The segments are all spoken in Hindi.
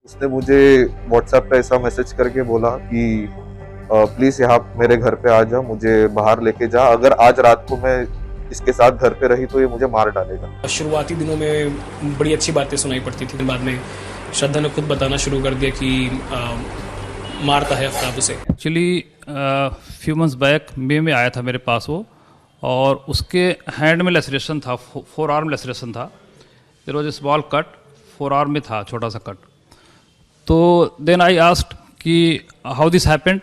उसने मुझे व्हाट्सएप पे ऐसा मैसेज करके बोला कि प्लीज यहाँ मेरे घर पे आ जा, मुझे बाहर लेके जा, अगर आज रात को मैं इसके साथ घर पे रही तो ये मुझे मार डालेगा। शुरुआती दिनों में बड़ी अच्छी बातें सुनाई पड़ती थी, बाद में श्रद्धा ने खुद बताना शुरू कर दिया कि मारता है आफ्ताब उसे। एक्चुअली फ्यू मंथ्स बैक मई में आया था मेरे पास वो, और उसके हैंड में लेसरेशन था, 4 आर्म लेसरेशन था। There was a small cut, 4 arm में था छोटा सा कट। तो देन आई आस्क्ड कि हाउ दिस हैपेंड,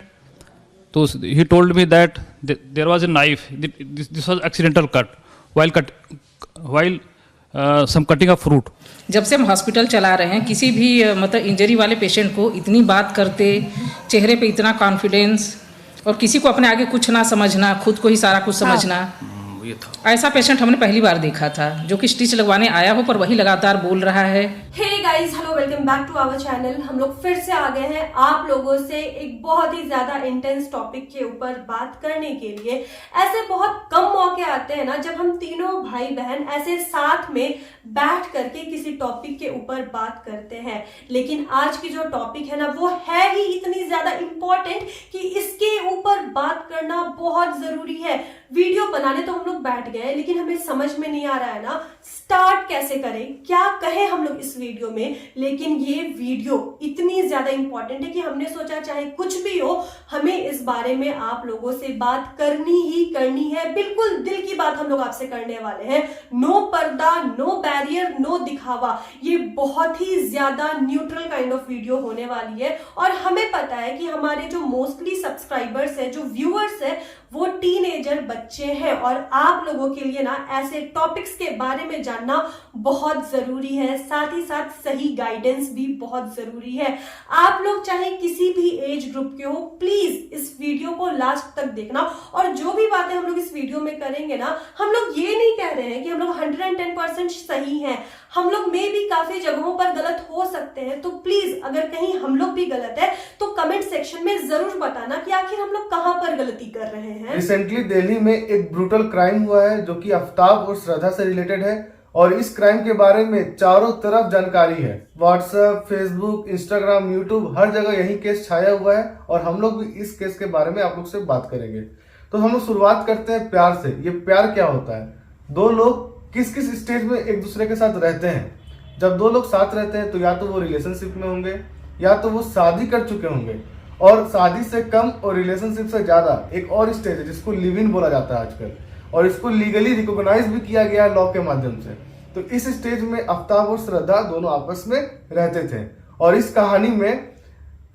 तो he told me that there was a knife, this was accidental cut while some cutting of fruit. जब से हम हॉस्पिटल चला रहे हैं, किसी भी मतलब इंजरी वाले पेशेंट को इतनी बात करते, चेहरे पे इतना कॉन्फिडेंस, और किसी को अपने आगे कुछ ना समझना, खुद को ही सारा कुछ समझना, ये था। ऐसा पेशेंट हमने पहली बार देखा था, जो कि स्टिच लगवाने आया हो पर वही लगातार बोल रहा है। Hey guys, hello, welcome back to our channel. हम लोग फिर से आ गए हैं आप लोगों से एक बहुत ही ज्यादा इंटेंस टॉपिक के ऊपर बात करने के लिए। ऐसे बहुत कम मौके आते हैं ना जब हम तीनों भाई बहन ऐसे साथ में बैठ करके किसी टॉपिक के ऊपर बात करते हैं, लेकिन आज की जो टॉपिक है ना वो है ही इतनी ज्यादा इंपॉर्टेंट कि इसके ऊपर बात करना बहुत जरूरी है। वीडियो बनाने तो हम लोग बैठ गए, लेकिन हमें समझ में नहीं आ रहा है ना स्टार्ट कैसे करें, क्या कहें हम लोग इस वीडियो में। लेकिन ये वीडियो इतनी ज्यादा इंपॉर्टेंट है कि हमने सोचा चाहे कुछ भी हो, हमें इस बारे में आप लोगों से बात करनी ही करनी है। बिल्कुल दिल की बात हम लोग आपसे करने वाले हैं। नो पर्दा, नो बैरियर, नो दिखावा। ये बहुत ही ज्यादा न्यूट्रल काइंड ऑफ वीडियो होने वाली है। और हमें पता है कि हमारे जो मोस्टली सब्सक्राइबर्स है, जो व्यूअर्स है, वो टीनेजर बच्चे हैं, और आप लोगों के लिए ना ऐसे टॉपिक्स के बारे में जानना बहुत जरूरी है। साथ ही साथ सही गाइडेंस भी बहुत जरूरी है। आप लोग चाहे किसी भी एज ग्रुप के हो, प्लीज इस वीडियो को लास्ट तक देखना। और जो भी बातें हम लोग इस वीडियो में करेंगे ना, हम लोग ये नहीं कह रहे हैं कि हम लोग 110% सही हैं। हम लोग में भी काफी जगहों पर गलत हो सकते हैं। तो प्लीज अगर कहीं हम लोग भी गलत है तो कमेंट सेक्शन में जरूर बताना कि आखिर हम लोग कहां पर गलती कर रहे हैं। रिसेंटली दिल्ली में एक ब्रूटल क्राइम हुआ है जो कि आफ्ताब और श्रद्धा से रिलेटेड है, और इस क्राइम के बारे में चारों तरफ जानकारी है। व्हाट्सएप, फेसबुक, इंस्टाग्राम, यूट्यूब, हर जगह यही केस छाया हुआ है, और हम लोग भी इस केस के बारे में आप लोग से बात करेंगे। तो हम लोग शुरुआत करते हैं प्यार से। ये प्यार क्या होता है? दो लोग किस किस स्टेज में एक दूसरे के साथ रहते हैं। जब दो लोग साथ रहते हैं तो या तो वो रिलेशनशिप में होंगे, या तो वो शादी कर चुके होंगे, और शादी से कम और रिलेशनशिप से ज्यादा एक और स्टेज है जिसको लिव इन बोला जाता है आजकल, और इसको लीगली रिकॉग्नाइज भी किया गया है लॉ के माध्यम से। तो इस स्टेज में आफ्ताब और श्रद्धा दोनों आपस में रहते थे, और इस कहानी में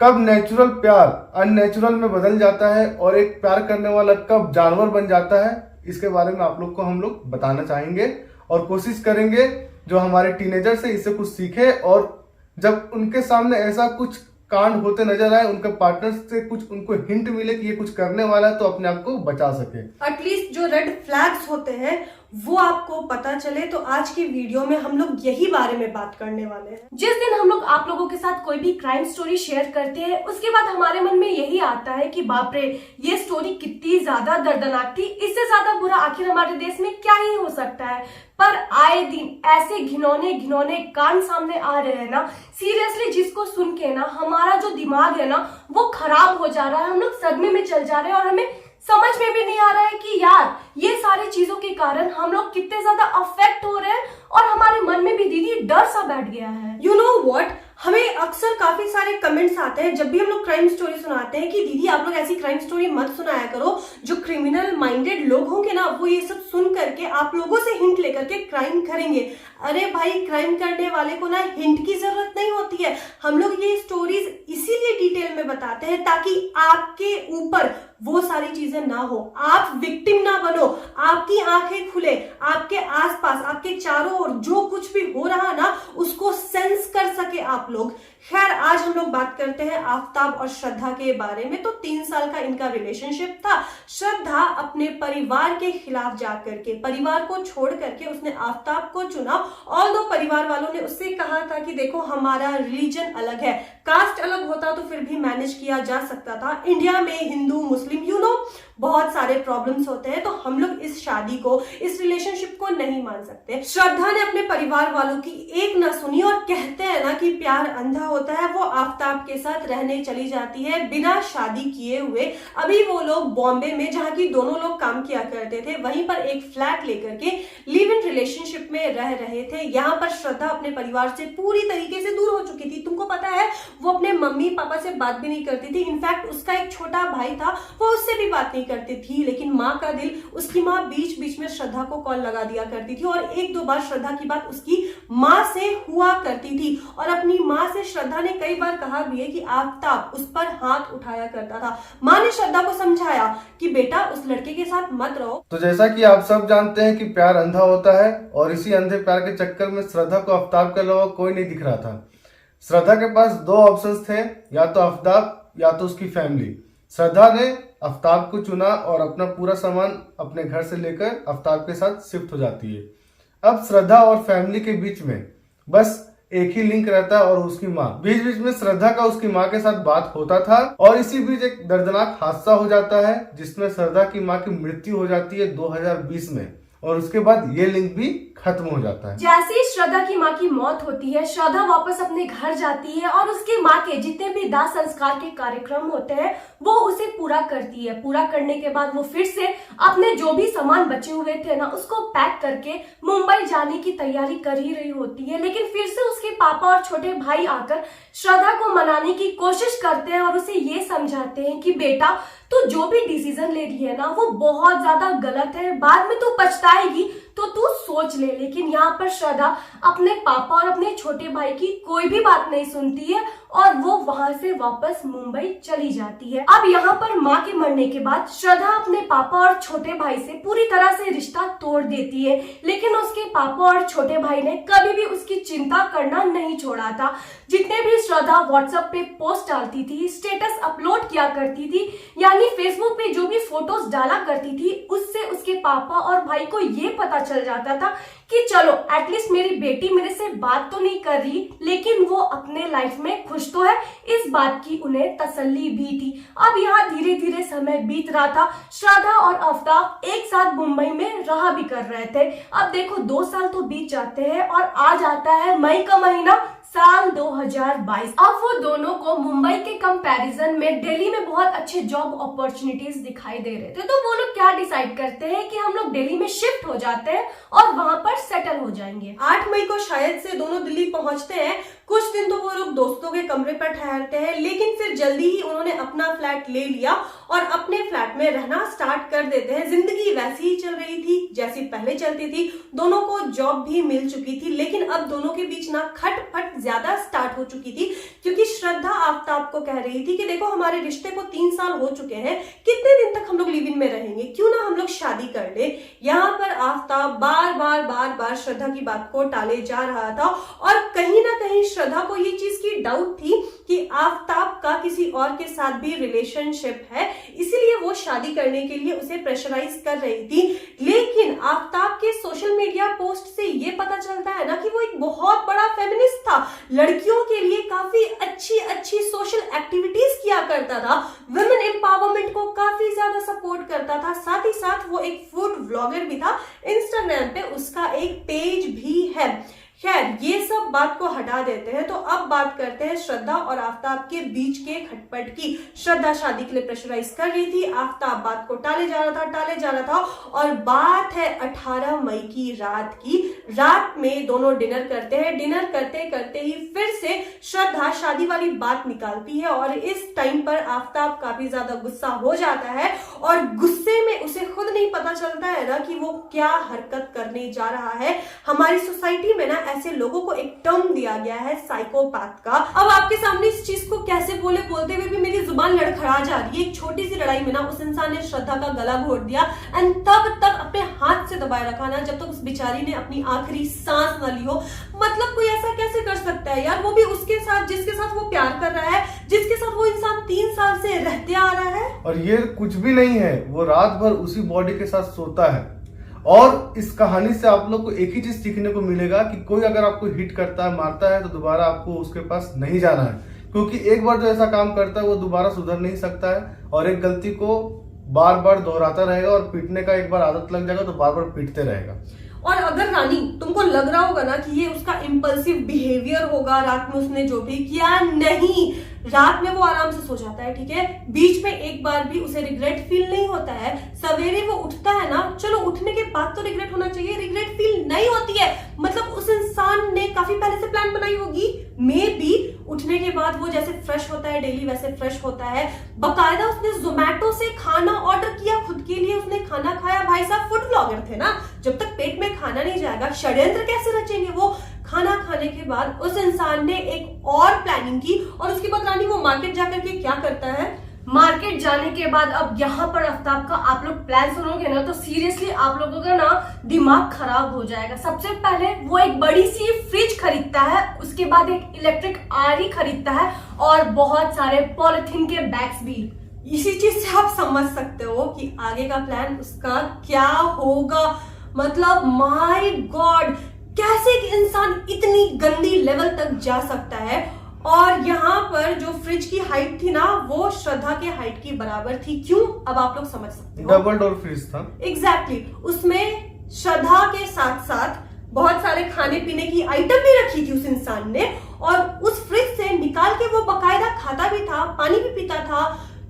कब नेचुरल प्यार अननेचुरल में बदल जाता है, और एक प्यार करने वाला कब जानवर बन जाता है, इसके बारे में आप लोग को हम लोग बताना चाहेंगे, और कोशिश करेंगे जो हमारे टीनेजर से इससे कुछ सीखे, और जब उनके सामने ऐसा कुछ कांड होते नजर आए, उनके पार्टनर से कुछ उनको हिंट मिले कि ये कुछ करने वाला है, तो अपने आप को बचा सके। एटलीस्ट जो रेड फ्लैग्स होते हैं वो आपको पता चले। तो आज की वीडियो में हम लोग यही बारे में बात करने वाले हैं। जिस दिन हम लोग आप लोगों के साथ कोई भी क्राइम स्टोरी शेयर करते हैं, उसके बाद हमारे मन में यही आता है कि बाप रे, ये स्टोरी कितनी ज्यादा दर्दनाक थी, इससे ज्यादा बुरा आखिर हमारे देश में क्या ही हो सकता है। पर आए दिन ऐसे घिनौने घिनौने कांड सामने आ रहे हैं ना, सीरियसली जिसको सुन के ना हमारा जो दिमाग है ना वो खराब हो जा रहा है। हम लोग सदमे में चल जा रहे हैं, और हमें समझ में भी नहीं आ रहा है कि यार ये सारी चीजों के कारण हम लोग कितने ज्यादा अफेक्ट हो रहे हैं, और हमारे मन में भी दीदी डर सा बैठ गया है। यू नो व्हाट, हमें अक्सर काफी सारे कमेंट्स आते हैं जब भी हम लोग क्राइम स्टोरी सुनाते हैं कि दीदी आप लोग ऐसी क्राइम स्टोरी मत सुनाया करो। जो क्रिमिनल माइंडेड लोग होंगे ना वो ये सब सुन करके आप लोगों से हिंट लेकर के क्राइम करेंगे। अरे भाई, क्राइम करने वाले को ना हिंट की जरूरत नहीं होती है। हम लोग ये स्टोरीज इसीलिए डिटेल में बताते हैं ताकि आपके ऊपर वो सारी चीजें ना हो, आप विक्टिम ना बनो, आपकी आंखें खुले, आपके आसपास आपके चारों ओर जो कुछ भी हो रहा ना उसको सेंस कर सके आप लोग। खैर, आज हम लोग बात करते हैं आफ्ताब और श्रद्धा के बारे में। तो 3 साल का इनका रिलेशनशिप था। श्रद्धा अपने परिवार के खिलाफ जाकर के, परिवार को छोड़ करके उसने आफ्ताब को चुना, ऑल दो परिवार वालों ने उससे कहा था कि देखो हमारा रिलीजन अलग है, कास्ट अलग होता तो फिर भी मैनेज किया जा सकता था, इंडिया में हिंदू मुस्लिम बहुत सारे प्रॉब्लम्स होते हैं, तो हम लोग इस शादी को, इस रिलेशनशिप को नहीं मान सकते। श्रद्धा ने अपने परिवार वालों की एक ना सुनी और कहते हैं ना कि प्यार अंधा होता है, वो आफ्ताब के साथ रहने चली जाती है बिना शादी किए हुए। अभी वो लोग बॉम्बे में, जहाँ की दोनों लोग काम किया करते थे, वहीं पर एक फ्लैट लेकर के लिव इन रिलेशनशिप में रह रहे थे। यहाँ पर श्रद्धा अपने परिवार से पूरी तरीके से दूर हो चुकी थी। तुमको पता है वो अपने मम्मी पापा से बात भी नहीं करती थी, इनफैक्ट उसका एक छोटा भाई था, वो उससे भी बात नहीं करती थी। लेकिन माँ का दिल, उसकी माँ बीच बीच में श्रद्धा को कॉल लगा दिया करती थी और एक दो बार श्रद्धा की बात उसकी माँ से हुआ करती थी। और अपनी माँ से श्रद्धा ने कई बार कहा भी है कि आफ्ताब उस पर हाथ उठाया करता था। माँ ने श्रद्धा को समझाया कि बेटा उस लड़के के साथ मत रहो। तो जैसा कि आप सब जानते हैं कि प्यार अंधा होता है, और इसी अंधे प्यार के चक्कर में श्रद्धा को आफ्ताब के अलावा कोई नहीं दिख रहा था। श्रद्धा के पास दो ऑप्शंस थे, या तो आफ्ताब या तो उसकी फैमिली। श्रद्धा ने आफ्ताब को चुना और अपना पूरा सामान अपने घर से लेकर आफ्ताब के साथ शिफ्ट हो जाती है। अब श्रद्धा और फैमिली के बीच में बस एक ही लिंक रहता है, और उसकी माँ। बीच बीच में श्रद्धा का उसकी माँ के साथ बात होता था, और इसी बीच एक दर्दनाक हादसा हो जाता है जिसमें श्रद्धा की माँ की मृत्यु हो जाती है 2020 में, और उसके बाद ये लिंक भी खत्म हो जाता है। जैसे ही श्रद्धा की माँ की मौत होती है, श्रद्धा वापस अपने घर जाती है और उसकी माँ के जितने भी दाह संस्कार के कार्यक्रम होते हैं वो उसे पूरा करती है। पूरा करने के बाद वो फिर से अपने जो भी सामान बचे हुए थे ना, उसको पैक करके मुंबई जाने की तैयारी कर ही रही होती है। लेकिन फिर से उसके पापा और छोटे भाई आकर श्रद्धा को मनाने की कोशिश करते हैं और उसे ये समझाते हैं कि बेटा तू जो भी डिसीजन ले रही है ना वो बहुत ज्यादा गलत है, बाद में तू पछताएगी, तो तू सोच ले। लेकिन यहाँ पर श्रद्धा अपने पापा और अपने छोटे भाई की कोई भी बात नहीं सुनती है और वो वहां से वापस मुंबई चली जाती है। अब यहाँ पर माँ के मरने के बाद श्रद्धा अपने पापा और छोटे भाई से पूरी तरह से रिश्ता तोड़ देती है, लेकिन उसके पापा और छोटे भाई ने कभी भी उसकी चिंता करना नहीं छोड़ा था। जितने भी श्रद्धा व्हाट्सएप पे पोस्ट डालती थी, स्टेटस अपलोड किया करती थी, यानी फेसबुक पे जो भी फोटोज डाला करती थी, उससे उसके पापा और भाई को ये पता चल जाता था कि चलो एटलीस्ट मेरी बेटी मेरे से बात तो नहीं कर रही, लेकिन वो अपने लाइफ में खुश तो है। इस बात की उन्हें तसल्ली भी थी। अब यहाँ धीरे धीरे समय बीत रहा था। श्रद्धा और आफ्ताब एक साथ मुंबई में रहा भी कर रहे थे। अब देखो 2 साल तो बीत जाते हैं और आ जाता है मई का महीना, साल 2022। अब वो दोनों को मुंबई के कंपैरिजन में दिल्ली में बहुत अच्छे जॉब अपॉर्चुनिटीज दिखाई दे रहे थे। तो वो लोग क्या डिसाइड करते हैं कि हम लोग दिल्ली में शिफ्ट हो जाते हैं और वहां पर सेटल हो जाएंगे। 8 मई को शायद से दोनों दिल्ली पहुंचते हैं। कुछ दिन तो वो लोग दोस्तों के कमरे पर ठहरते हैं, लेकिन फिर जल्दी ही उन्होंने अपना फ्लैट ले लिया और अपने फ्लैट में रहना स्टार्ट कर देते हैं। जिंदगी वैसी ही चल रही थी जैसी पहले चलती थी। दोनों को जॉब भी मिल चुकी थी, लेकिन अब दोनों के बीच ना खटपट ज्यादा स्टार्ट हो चुकी थी, क्योंकि श्रद्धा आफ्ताब को कह रही थी कि देखो हमारे रिश्ते को 3 साल हो चुके हैं, कितने दिन तक हम लोग लिव इन में रहेंगे, क्यों ना हम लोग शादी कर ले। यहाँ पर आफ्ताब बार बार श्रद्धा की बात को टाले जा रहा था और कहीं ना कहीं श्रद्धा को ये चीज की डाउट थी कि आफ्ताब का किसी और के साथ भी रिलेशनशिप है, इसीलिए वो शादी करने के लिए उसे प्रेशराइज कर रही थी। लेकिन आफ्ताब के सोशल मीडिया पोस्ट से ये पता चलता है ना कि वो एक बहुत बड़ा फेमिनिस्ट था, लड़कियों के लिए काफी अच्छी सोशल एक्टिविटीज किया करता था, वुमेन एम्पावरमेंट को काफी ज्यादा सपोर्ट करता था। साथ ही साथ वो एक फूड व्लॉगर भी था, इंस्टाग्राम पे उसका एक पेज भी है। खैर ये सब बात को हटा देते हैं, तो अब बात करते हैं श्रद्धा और आफ्ताब के बीच के खटपट की। श्रद्धा शादी के लिए प्रेशराइज कर रही थी, आफ्ताब बात को टाले जा रहा था और बात है 18 मई की रात की। रात में दोनों डिनर करते हैं। डिनर करते करते ही फिर से श्रद्धा शादी वाली बात निकालती है और इस टाइम पर आफ्ताब काफी ज्यादा गुस्सा हो जाता है और गुस्से में उसे खुद नहीं पता चलता है ना कि वो क्या हरकत करने जा रहा है। हमारी सोसाइटी में ना ऐसे लोगों को एक टर्म दिया गया है साइकोपैथ का। अब आपके सामने इस चीज को कैसे बोलते हुए भी मेरी जुबान लड़खड़ा जा रही है। एक छोटी सी लड़ाई में ना उस इंसान ने श्रद्धा का गला घोट दिया एंड तब तक अपने हाथ से दबाए रखा ना जब तक उस बेचारी ने अपनी आखिरी सांस न ली हो। मतलब कोई ऐसा कैसे कर सकता है यार, वो भी उसके साथ जिसके साथ वो प्यार कर रहा है, जिसके साथ वो इंसान 3 साल से रहते आ रहा है। और ये कुछ भी नहीं है, वो रात भर उसी बॉडी के साथ सोता है और इस कहानी से आप लोग को एक ही चीज सीखने को मिलेगा कि कोई अगर आपको हिट करता है, मारता है, तो दोबारा आपको उसके पास नहीं जाना है, क्योंकि एक बार जो ऐसा काम करता है वो दोबारा सुधर नहीं सकता है और एक गलती को बार बार दोहराता रहेगा और पीटने का एक बार आदत लग जाएगा तो बार बार पीटते रहेगा। और अगर रानी तुमको लग रहा होगा ना कि ये उसका इम्पल्सिव बिहेवियर होगा, रात में उसने जो भी किया, नहीं, रात में वो आराम से सो जाता है, ठीक है, बीच में एक बार भी उसे रिग्रेट फील नहीं होता है। सवेरे वो उठता है ना, चलो उठने के बाद तो रिग्रेट होना चाहिए, रिग्रेट फील नहीं होती है, मतलब उस इंसान ने काफी पहले से प्लान बनाई होगी, मे बी उठने के बाद वो जैसे फ्रेश होता है डेली वैसे फ्रेश होता है। बकायदा उसने जोमैटो से खाना ऑर्डर किया, खुद के लिए उसने खाना खाया। भाई साहब फूड ब्लॉगर थे ना, जब तक पेट में खाना नहीं जाएगा षड्यंत्र कैसे रचेंगे वो। खाना खाने के बाद उस इंसान ने एक और प्लानिंग की और उसके बाद रानी वो मार्केट जाकर के क्या करता है, मार्केट जाने के बाद अब यहाँ पर आफ्ताब का आप लोग प्लान सुनोगे ना तो सीरियसली आप लोगों का ना दिमाग खराब हो जाएगा। सबसे पहले वो एक बड़ी सी फ्रिज खरीदता है, उसके बाद एक इलेक्ट्रिक आरी खरीदता है और बहुत सारे पॉलिथीन के बैग्स भी। इसी चीज से आप समझ सकते हो कि आगे का प्लान उसका क्या होगा। मतलब माय गॉड, कैसे एक इंसान इतनी गंदी लेवल तक जा सकता है। और यहाँ पर जो फ्रिज की हाइट थी ना वो श्रद्धा के हाइट की बराबर थी। क्यों, अब आप लोग समझ सकते हो। डबल डोर फ्रिज था। एग्जैक्टली, उसमें श्रद्धा के साथ साथ बहुत सारे खाने पीने की आइटम भी रखी थी उस इंसान ने, और उस फ्रिज से निकाल के वो बकायदा खाता भी था, पानी भी पीता था,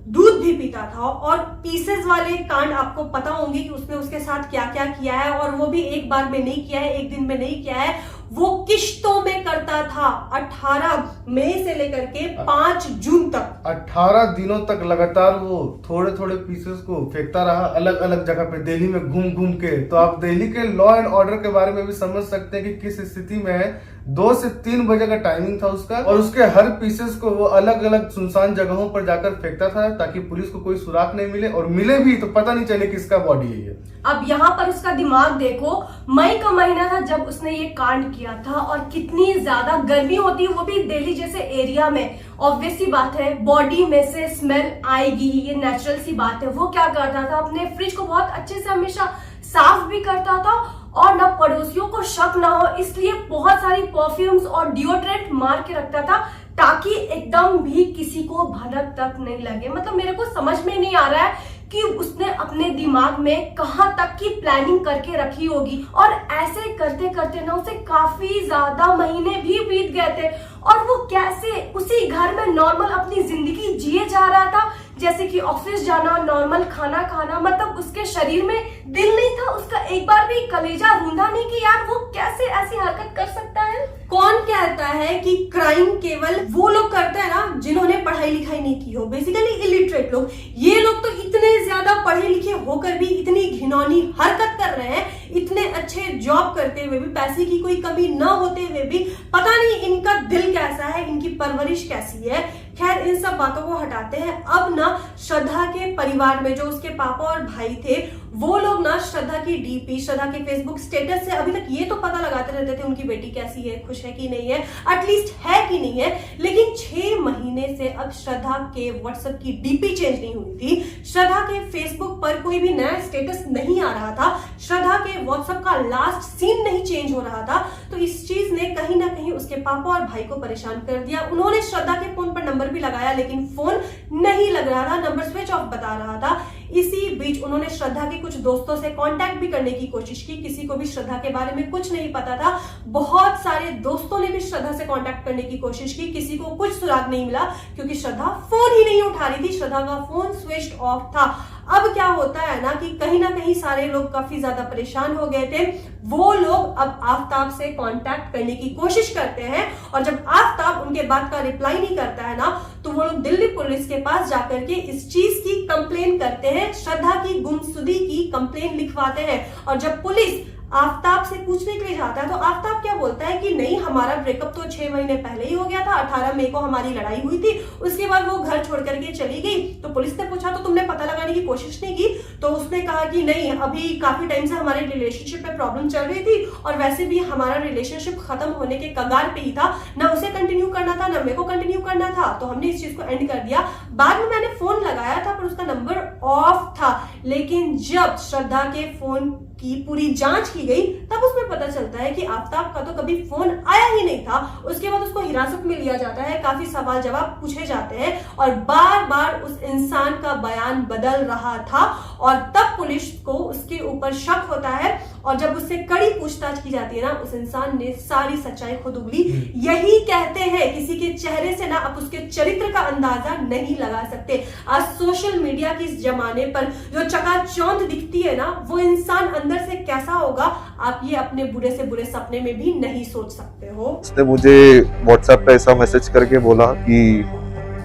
दूध भी पीता था। और पीसेस वाले कांड आपको पता होंगे कि उसने उसके साथ क्या क्या किया है, और वो भी एक बार में नहीं किया है, एक दिन में नहीं किया है, वो किश्तों में करता था। 18 मई से लेकर के 5 जून तक 18 दिनों तक लगातार वो थोड़े थोड़े पीसेस को फेंकता रहा अलग अलग जगह पे दिल्ली में घूम घूम के। तो आप दिल्ली के लॉ एंड ऑर्डर के बारे में भी समझ सकते हैं कि किस स्थिति में है। 2 से 3 बजे का टाइमिंग था उसका, और उसके हर पीसेस को वो अलग अलग सुनसान जगहों पर जाकर फेंकता था ताकि पुलिस को कोई सुराग नहीं मिले, और मिले भी तो पता नहीं चले किसका बॉडी है ये। अब यहाँ पर उसका दिमाग देखो, मई का महीना था जब उसने ये कांड किया था, और कितनी ज्यादा गर्मी होती है वो भी दिल्ली जैसे एरिया में। ऑब्वियस सी बात है बॉडी में से स्मेल आएगी, ये नेचुरल सी बात है। वो क्या करता था, अपने फ्रिज को बहुत अच्छे से हमेशा साफ भी करता था और ना पड़ोसियों को शक ना हो इसलिए बहुत सारी परफ्यूम्स और डिओड्रेंट मार के रखता था ताकि एकदम भी किसी को भनक तक नहीं लगे। मतलब मेरे को समझ में नहीं आ रहा है कि उसने अपने दिमाग में कहां तक की प्लानिंग करके रखी होगी। और ऐसे करते करते ना उसे काफी ज्यादा महीने भी बीत गए थे, और वो कैसे उसी घर में नॉर्मल अपनी जिंदगी जिए जा रहा था, जैसे कि ऑफिस जाना, नॉर्मल खाना खाना। मतलब उसके शरीर में दिल नहीं था, उसका एक बार भी कलेजा रूंधा नहीं कि यार वो कैसे ऐसी हरकत कर सकता है। कौन कहता है कि क्राइम केवल वो लोग करते हैं ना जिन्होंने पढ़ाई लिखाई नहीं की हो, बेसिकली इलिटरेट लोग। ये लोग तो इतने ज्यादा पढ़े लिखे होकर भी इतनी घिनौनी हरकत कर रहे हैं, इतने अच्छे जॉब करते हुए भी, पैसे की कोई कमी न होते हुए भी। पता नहीं इनका दिल कैसा है, इनकी परवरिश कैसी है। खैर इन सब बातों को हटाते हैं। अब ना श्रद्धा के परिवार में जो उसके पापा और भाई थे वो लोग ना श्रद्धा की डीपी, श्रद्धा के फेसबुक स्टेटस से अभी तक ये तो पता लगाते रहते थे उनकी बेटी कैसी है, खुश है कि नहीं है, एटलीस्ट है कि नहीं है। लेकिन 6 महीने से अब श्रद्धा के व्हाट्सएप की डीपी चेंज नहीं हुई थी, श्रद्धा के फेसबुक पर कोई भी नया स्टेटस नहीं आ रहा था, श्रद्धा के व्हाट्सएप का लास्ट सीन नहीं चेंज हो रहा था। तो इस चीज ने कहीं ना कहीं उसके पापा और भाई को परेशान कर दिया। उन्होंने श्रद्धा के फोन पर नंबर भी लगाया लेकिन फोन नहीं लग रहा था, नंबर स्विच ऑफ बता रहा था। इसी बीच उन्होंने श्रद्धा के कुछ दोस्तों से कांटेक्ट भी करने की कोशिश की, किसी को भी श्रद्धा के बारे में कुछ नहीं पता था। बहुत सारे दोस्तों ने भी श्रद्धा से कांटेक्ट करने की कोशिश की, किसी को कुछ सुराग नहीं मिला क्योंकि श्रद्धा फोन ही नहीं उठा रही थी, श्रद्धा का फोन स्विच ऑफ था। अब क्या होता है ना कहीं सारे लोग काफी ज्यादा परेशान हो गए थे। वो लोग अब आफ्ताब से कांटेक्ट करने की कोशिश करते हैं, और जब आफ्ताब उनके बात का रिप्लाई नहीं करता है ना तो वो लोग दिल्ली पुलिस के पास जाकर के इस चीज की कंप्लेन करते हैं, श्रद्धा की गुमशुदगी की कंप्लेन लिखवाते हैं। और जब पुलिस आफ्ताब से पूछने के लिए जाता है तो आफ्ताब क्या बोलता है कि नहीं, हमारा ब्रेकअप तो 6 महीने पहले ही हो गया था, 18 मई को हमारी लड़ाई हुई थी, उसके बाद वो घर छोड़ करके चली गई। तो पुलिस ने पूछा तो तुमने पता लगाने की कोशिश नहीं की? तो उसने कहा कि नहीं, अभी काफी टाइम से हमारे रिलेशनशिप में प्रॉब्लम चल रही थी, और वैसे भी हमारा रिलेशनशिप खत्म होने के कगार पे ही था, ना उसे कंटिन्यू करना था ना मेरे को कंटिन्यू करना था, तो हमने इस चीज को एंड कर दिया। बाद में मैंने फोन लगाया था पर उसका नंबर ऑफ था, लेकिन जब श्रद्धा के फोन की पूरी जांच की गई तब उसमें पता चलता है कि आफ्ताब का तो कभी फोन आया ही नहीं था। उसके बाद उसको हिरासत में लिया जाता है, काफी सवाल जवाब पूछे जाते हैं और बार बार उस इंसान का बयान बदल रहा था और तब पुलिस को उसके ऊपर शक होता है और जब उससे कड़ी पूछताछ की जाती है ना, उस इंसान ने सारी सच्चाई खुद उगली। यही कहते हैं किसी के चेहरे से ना आप उसके चरित्र का अंदाजा नहीं लगा सकते। आज सोशल मीडिया के इस जमाने पर जो चकाचौंध दिखती है ना, वो इंसान अंदर से कैसा होगा आप ये अपने बुरे से बुरे सपने में भी नहीं सोच सकते हो। उसने मुझे व्हाट्सएप पे ऐसा मैसेज करके बोला कि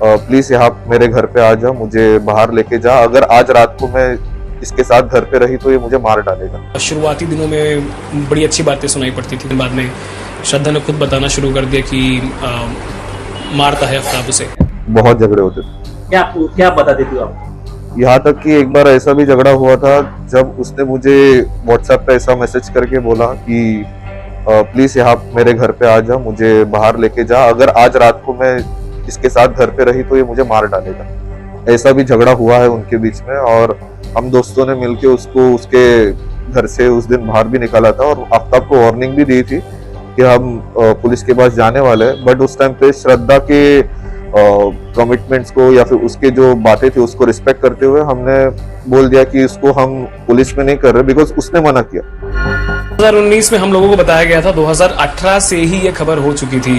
प्लीज यहाँ मेरे घर पे आ जा, मुझे बाहर लेके जा, अगर आज रात को मैं इसके साथ घर पे रही तो ये मुझे मार डालेगा। शुरुआती दिनों में बड़ी अच्छी बातें सुनाई पड़ती थी, बाद में श्रद्धा ने खुद बताना शुरू कर दिया कि मारता है आफ्ताब उसे। बहुत झगड़े होते थे। क्या बताते थे आप? यहाँ तक कि एक बार ऐसा भी झगड़ा हुआ था जब उसने मुझे व्हाट्सएप पे ऐसा मैसेज करके बोला कि प्लीज यहाँ मेरे घर पे आ जा, मुझे बाहर लेके जा, अगर आज रात को मैं इसके साथ घर पे रही तो ये मुझे मार डालेगा। ऐसा भी झगड़ा हुआ है उनके बीच में और हम दोस्तों ने मिलके उसको उसके घर से उस दिन बाहर भी निकाला था और आफ्ताब को वार्निंग भी दी थी कि हम पुलिस के पास जाने वाले हैं। बट उस टाइम पे श्रद्धा के कमिटमेंट्स को या फिर उसके जो बातें थी उसको रिस्पेक्ट करते हुए हमने बोल दिया कि इसको हम पुलिस में नहीं कर रहे, बिकॉज उसने मना किया। 2019 में हम लोगों को बताया गया था, 2018 से ही ये खबर हो चुकी थी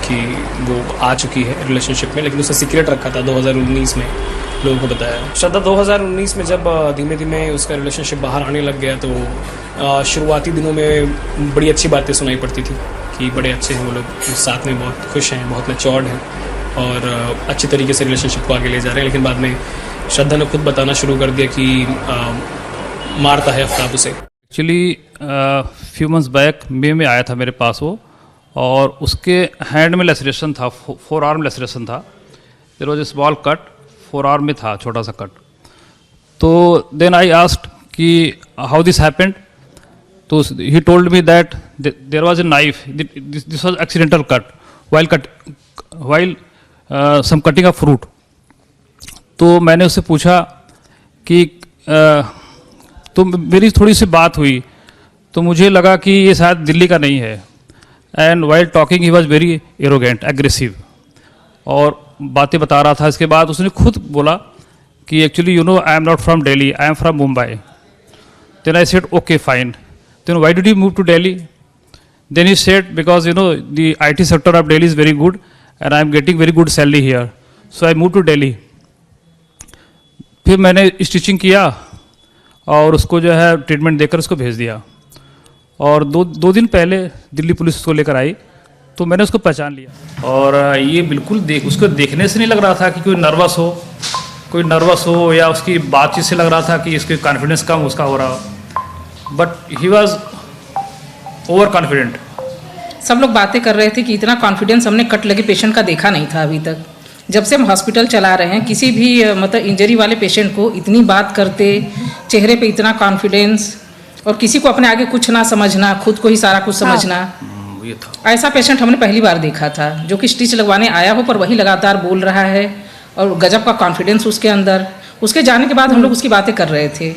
कि वो आ चुकी है रिलेशनशिप में, लेकिन उसे सीक्रेट रखा था। 2019 में लोगों को बताया। श्रद्धा 2019 में जब धीमे धीमे उसका रिलेशनशिप बाहर आने लग गया तो शुरुआती दिनों में बड़ी अच्छी बातें सुनाई पड़ती थी कि बड़े अच्छे हैं वो लोग, साथ में बहुत खुश हैं, बहुत मैच्योर्ड हैं और अच्छी तरीके से रिलेशनशिप को आगे ले जा रहे हैं। लेकिन बाद में श्रद्धा ने खुद बताना शुरू कर दिया कि मारता है आफ्ताब उसे। एक्चुअली फ्यू मंथ्स बैक मई में आया था मेरे पास वो, और उसके हैंड में लेसरेशन था, 4 आर्म लेसरेशन था। There was a small cut, 4 arm में था छोटा सा कट। तो देन आई आस्क्ड कि हाउ दिस हैपेंड, तो he told me that there was a knife, this was accidental cut while some cutting of fruit. तो मैंने उससे पूछा कि तो मेरी थोड़ी सी बात हुई तो मुझे लगा कि ये शायद दिल्ली का नहीं है। And while talking he was very arrogant, aggressive, और बातें बता रहा था। इसके बाद उसने खुद बोला कि actually you know I am not from Delhi, I am from Mumbai. Then I said okay fine, then why did you move to Delhi? Then he said because you know the IT sector of Delhi is very good and I am getting very good salary here, so I move to Delhi. फिर मैंने स्टिचिंग किया और उसको जो है ट्रीटमेंट देकर उसको भेज दिया। और दो दिन पहले दिल्ली पुलिस उसको लेकर आई तो मैंने उसको पहचान लिया। और ये बिल्कुल उसको देखने से नहीं लग रहा था कि कोई नर्वस हो या उसकी बातचीत से लग रहा था कि इसके कॉन्फिडेंस कम उसका हो रहा हो, but he was over confident. सब लोग बातें कर रहे थे कि इतना कॉन्फिडेंस हमने कट लगे पेशेंट का देखा नहीं था अभी तक। जब से हम हॉस्पिटल चला रहे हैं, किसी भी मतलब इंजरी वाले पेशेंट को इतनी बात करते, चेहरे पे इतना कॉन्फिडेंस और किसी को अपने आगे कुछ ना समझना, खुद को ही सारा कुछ समझना, ये था। ऐसा पेशेंट हमने पहली बार देखा था जो कि स्टिच लगवाने आया हो पर वही लगातार बोल रहा है और गजब का कॉन्फिडेंस उसके अंदर। उसके जाने के बाद हम लोग उसकी बातें कर रहे थे,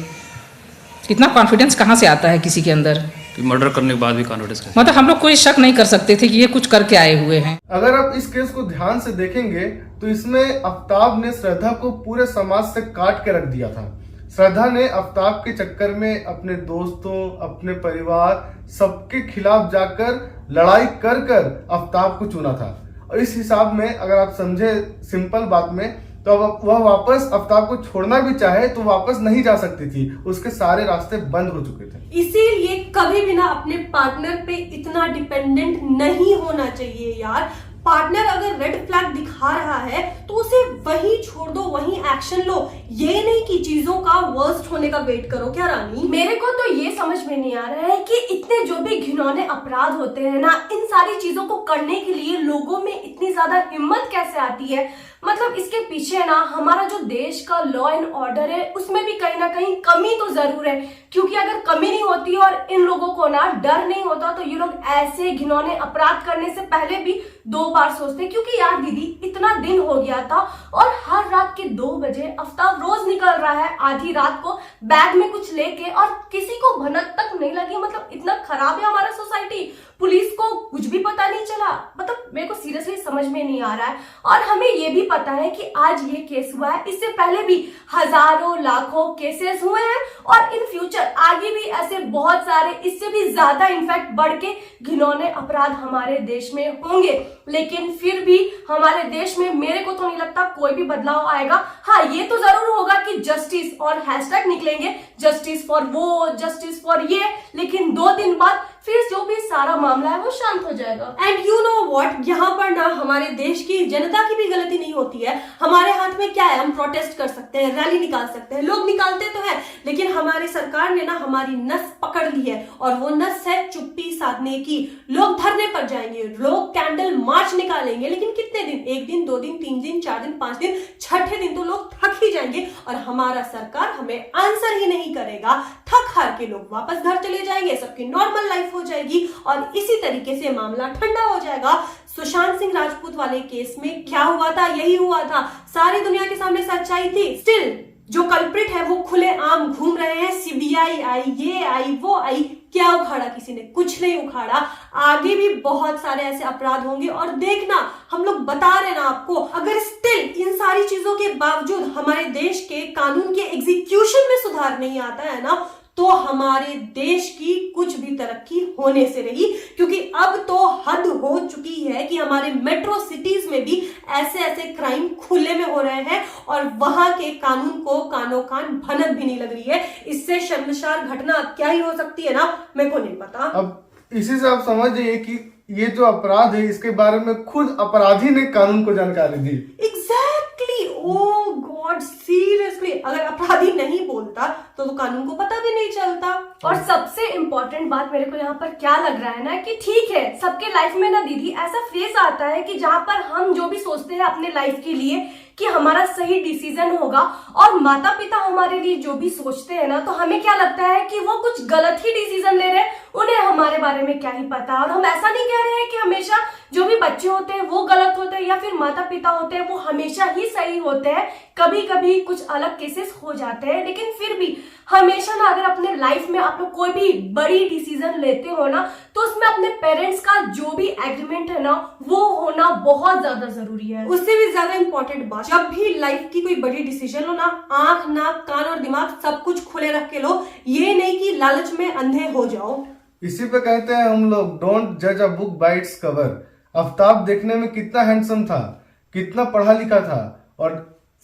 इतना कॉन्फिडेंस कहाँ से आता है किसी के अंदर? मर्डर करने के बाद भी कॉन्फिडेंस, मतलब हम लोग कोई शक नहीं कर सकते थे कि ये कुछ करके आए हुए हैं। अगर आप इस केस को ध्यान से देखेंगे तो इसमें आफ्ताब ने श्रद्धा को पूरे समाज से काट के रख दिया था। श्रद्धा ने आफ्ताब के चक्कर में अपने दोस्तों, अपने परिवार, सबके खिलाफ जाकर लड़ाई कर कर आफ्ताब को चुना था। और इस हिसाब में अगर आप समझे सिंपल बात में, तो वह वापस आफ्ताब को छोड़ना भी चाहे तो वापस नहीं जा सकती थी, उसके सारे रास्ते बंद हो चुके थे। इसीलिए कभी भी ना अपने पार्टनर पे इतना डिपेंडेंट नहीं होना चाहिए यार। पार्टनर अगर रेड फ्लैग दिखा रहा है तो उसे वही छोड़ दो, वही एक्शन लो। ये नहीं कि चीजों का वर्स्ट होने का वेट करो। क्या रानी? मेरे को तो ये समझ में नहीं आ रहा है कि इतने जो भी घिनौने अपराध होते हैं ना, इन सारी चीजों को करने के लिए लोगों में इतनी ज्यादा हिम्मत कैसे आती है। मतलब इसके पीछे ना हमारा जो देश का लॉ एंड ऑर्डर है उसमें भी कहीं ना कहीं कमी तो जरूर है, क्योंकि अगर कमी नहीं होती और इन लोगों को ना डर नहीं होता तो ये लोग ऐसे घिनौने अपराध करने से पहले भी 2 बार सोचते। क्योंकि यार दीदी, इतना दिन हो गया था था और हर रात के 2 बजे आफ्ताब रोज निकल रहा है आधी रात को बैग में कुछ लेके, और किसी को भनक तक नहीं लगी। मतलब इतना खराब है हमारा सोसाइटी, पुलिस को कुछ भी पता नहीं चला। मतलब मेरे को सीरियसली समझ में नहीं आ रहा है। और हमें ये भी पता है कि आज ये केस हुआ है, इससे पहले भी हजारों लाखों केसेस हुए हैं और इन फ्यूचर आगे भी ऐसे बहुत सारे, इससे भी ज्यादा इनफैक्ट बढ़ के घिनौने अपराध हमारे देश में होंगे। लेकिन फिर भी हमारे देश में मेरे को तो नहीं लगता कोई भी बदलाव आएगा। हाँ, ये तो जरूर होगा कि जस्टिस और हैशटैग निकलेंगे, जस्टिस फॉर वो, जस्टिस फॉर ये, लेकिन 2 दिन बाद फिर जो भी सारा मामला है वो शांत हो जाएगा। एंड यू नो व्हाट, यहाँ पर ना हमारे देश की जनता की भी गलती नहीं होती है। हमारे हाथ में क्या है, हम प्रोटेस्ट कर सकते हैं, रैली निकाल सकते हैं, लोग निकालते तो है, लेकिन हमारी सरकार ने ना हमारी नस पकड़ ली है और वो नस है चुप्पी साधने की। लोग धरने पर जाएंगे, लोग कैंडल मार्च निकालेंगे, लेकिन कितने दिन, 1 दिन, 2 दिन, 3 दिन, 4 दिन, 5 दिन, छठे दिन तो लोग थक ही जाएंगे और हमारा सरकार हमें आंसर ही नहीं करेगा। थक हार के लोग वापस घर चले जाएंगे, सबकी नॉर्मल लाइफ हो जाएगी और इसी तरीके से मामला ठंडा हो जाएगा। सुशांत सिंह राजपूत वाले केस में क्या हुआ था, यही हुआ था। सारी दुनिया के सामने सच्चाई थी, स्टिल जो कल्प्रिट है वो खुले आम घूम रहे हैं। सीबीआई आई, ये आई, वो आई, क्या उखाड़ा किसी ने? कुछ नहीं उखाड़ा। आगे भी बहुत सारे ऐसे अपराध होंगे और देखना, हम लोग बता रहे ना आपको, अगर स्टिल इन सारी चीजों के बावजूद हमारे देश के कानून के एग्जीक्यूशन में सुधार नहीं आता है ना, तो हमारे देश की कुछ भी तरक्की होने से रही। क्योंकि अब तो हद हो चुकी है कि हमारे मेट्रो सिटीज में भी ऐसे ऐसे क्राइम खुले में हो रहे हैं और वहां के कानून को कानों कान भनक भी नहीं लग रही है। इससे शर्मसार घटना क्या ही हो सकती है ना, मेरे को नहीं पता। अब इसी से आप समझ जाइए कि ये जो अपराध है इसके बारे में खुद अपराधी ने कानून को जानकारी दी। एग्जैक्टली, ओ गॉड, सीरियसली, अगर अपराधी नहीं बोलता तो कानून को पता भी नहीं चलता। और सबसे इम्पोर्टेंट बात मेरे को यहाँ पर क्या लग रहा है ना, कि ठीक है सबके लाइफ में ना दीदी ऐसा फेज आता है कि जहाँ पर हम जो भी सोचते हैं अपने लाइफ के लिए कि हमारा सही डिसीजन होगा, और माता पिता हमारे लिए जो भी सोचते हैं ना, तो हमें क्या लगता है कि वो कुछ गलत ही डिसीजन ले रहे हैं, उन्हें हमारे बारे में क्या ही पता। और हम ऐसा नहीं कह रहे हैं कि हमेशा जो भी बच्चे होते हैं वो गलत होते हैं या फिर माता पिता होते हैं वो हमेशा ही सही होते हैं। कभी कभी कुछ अलग केसेस हो जाते हैं, लेकिन फिर भी हमेशा ना, अगर अपने लाइफ में आप लोग कोई भी बड़ी डिसीजन लेते हो ना, तो उसमें अपने पेरेंट्स का जो भी एग्रीमेंट है ना, वो होना बहुत ज्यादा जरूरी है। उससे भी ज्यादा इंपॉर्टेंट बात, जब भी लाइफ की कोई बड़ी डिसीजन हो ना, आंख, नाक, कान और दिमाग सब कुछ खुले रख के लो। ये नहीं कि लालच में अंधे हो जाओ। इसी पे कहते हैं हम लोग, डोंट जज a book by its cover. Aftab देखने में कितना हैंडसम था, कितना पढ़ा लिखा था और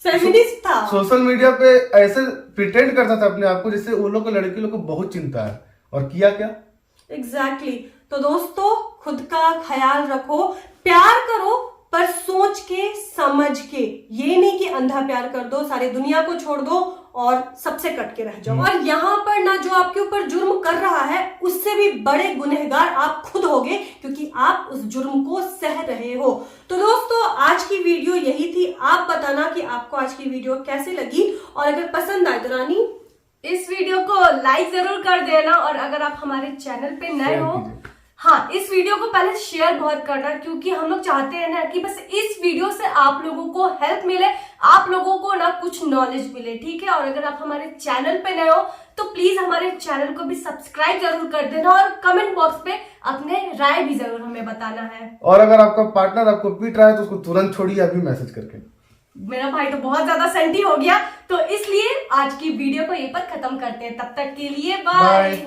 फेमिनिस्ट था। सोशल मीडिया पे ऐसे प्रिटेंड करता था अपने आप को जैसे वो लोग को, लड़की लोग को बहुत चिंता है, और किया क्या? एग्जैक्टली। तो दोस्तों, खुद का ख्याल रखो, प्यार करो पर सोच के समझ के, ये नहीं कि अंधा प्यार कर दो, सारी दुनिया को छोड़ दो और सबसे कट के रह जाओ। और यहाँ पर ना जो आपके ऊपर जुर्म कर रहा है उससे भी बड़े गुनहगार आप खुद होगे, क्योंकि आप उस जुर्म को सह रहे हो। तो दोस्तों, आज की वीडियो यही थी। आप बताना कि आपको आज की वीडियो कैसे लगी, और अगर पसंद आए तो रानी इस वीडियो को लाइक जरूर कर देना, और अगर आप हमारे चैनल पे नए हो, हाँ, इस वीडियो को पहले शेयर बहुत करना, क्योंकि हम लोग चाहते हैं ना कि बस इस वीडियो से आप लोगों को हेल्प मिले, आप लोगों को ना कुछ नॉलेज मिले, ठीक है। और अगर आप हमारे चैनल पे नए हो तो प्लीज हमारे चैनल को भी सब्सक्राइब जरूर कर देना, और कमेंट बॉक्स पे अपने राय भी जरूर हमें बताना है। और अगर आपका पार्टनर आपको पीट रहा है तो उसको तुरंत छोड़िए अभी मैसेज करके। मेरा भाई तो बहुत ज्यादा सेंटी हो गया, तो इसलिए आज की वीडियो को यहीं पर खत्म करते हैं। तब तक के लिए बाय।